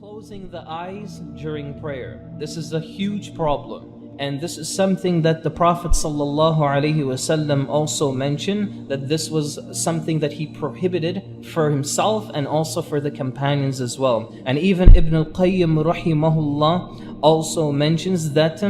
Closing the eyes during prayer. This is a huge problem. And this is something that the Prophet ﷺ also mentioned, that this was something that he prohibited for himself and also for the companions as well. And even Ibn al-Qayyim rahimahullah also mentions that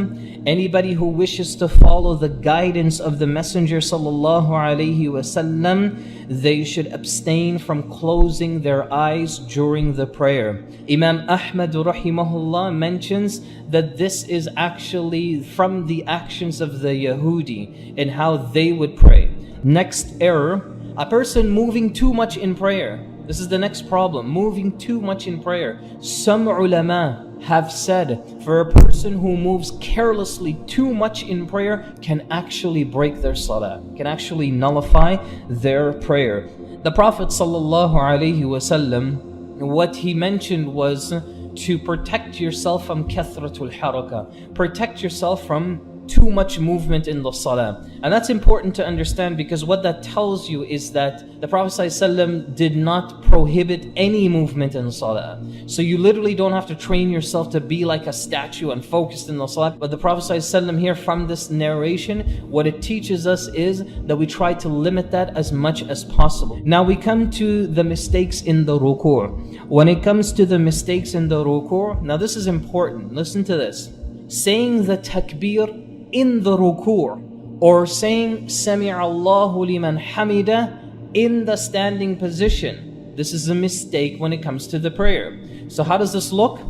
anybody who wishes to follow the guidance of the Messenger ﷺ, they should abstain from closing their eyes during the prayer. Imam Ahmad rahimahullah mentions that this is actually from the actions of the Yahudi and how they would pray. Next error, a person moving too much in prayer. This is the next problem, moving too much in prayer. Some ulama have said for a person who moves carelessly too much in prayer can actually break their salah, can actually nullify their prayer. The Prophet ﷺ, what he mentioned was to protect yourself from kathratul haraka, protect yourself from too much movement in the salah. And that's important to understand, because what that tells you is that the Prophet ﷺ did not prohibit any movement in salah. So you literally don't have to train yourself to be like a statue and focused in the salah. But the Prophet ﷺ here, from this narration, what it teaches us is that we try to limit that as much as possible. Now we come to the mistakes in the ruku'. When it comes to the mistakes in the ruku', now this is important, listen to this. Saying the takbir in the ruku', or saying Sami'a Allahu liman hamida in the standing position. This is a mistake when it comes to the prayer. So how does this look?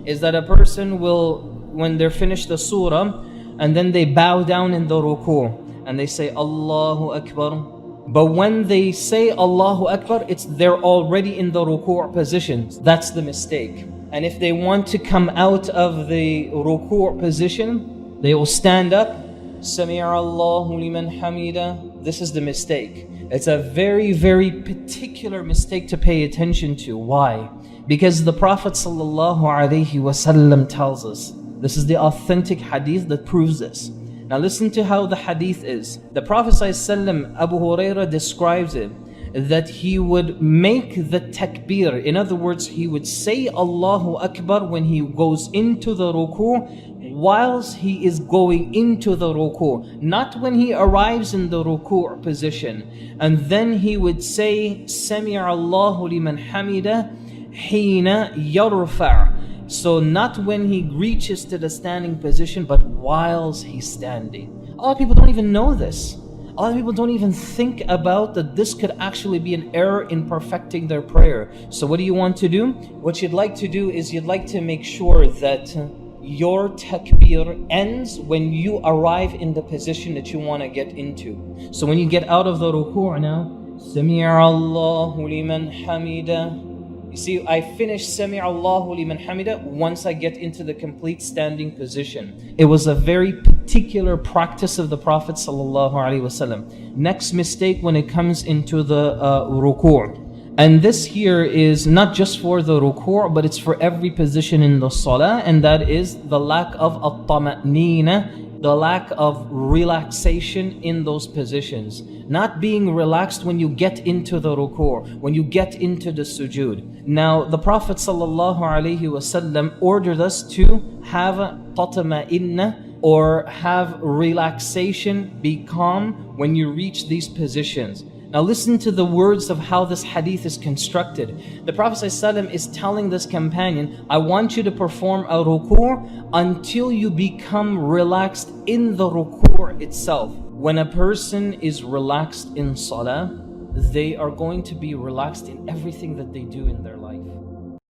Is that a person will, when they're finished the surah, and then they bow down in the ruku' and they say Allahu Akbar. But when they say Allahu Akbar, they're already in the ruku' position. That's the mistake. And if they want to come out of the ruku' position, they will stand up, Sami'a Allahu liman hamida. This is the mistake. It's a very, very particular mistake to pay attention to. Why? Because the Prophet ﷺ tells us, this is the authentic hadith that proves this. Now listen to how the hadith is. The Prophet ﷺ, Abu Hurairah describes it, that he would make the takbir. In other words, he would say Allahu Akbar when he goes into the ruku', whilst he is going into the ruku', not when he arrives in the ruku' position. And then he would say Sami'a Allahu liman hamida hina yarfa'. So not when he reaches to the standing position, but whilst he's standing. A lot of people don't even know this. A lot of people don't even think about that this could actually be an error in perfecting their prayer. So what do you want to do? What you'd like to do is you'd like to make sure that your takbir ends when you arrive in the position that you want to get into. So when you get out of the ruku' now, Sami'a Allahu liman hamida. You see, I finish Sami'a Allahu liman hamida once I get into the complete standing position. It was a very particular practice of the Prophet ﷺ. Next mistake when it comes into the ruku'. And this here is not just for the ruku', but it's for every position in the salah, and that is the lack of at-tama'nina, the lack of relaxation in those positions. Not being relaxed when you get into the ruku', when you get into the sujood. Now, the Prophet ﷺ ordered us to have tatma'inna, or have relaxation, be calm when you reach these positions. Now listen to the words of how this hadith is constructed. The Prophet ﷺ is telling this companion, I want you to perform a ruku' until you become relaxed in the ruku' itself. When a person is relaxed in salah, they are going to be relaxed in everything that they do in their life.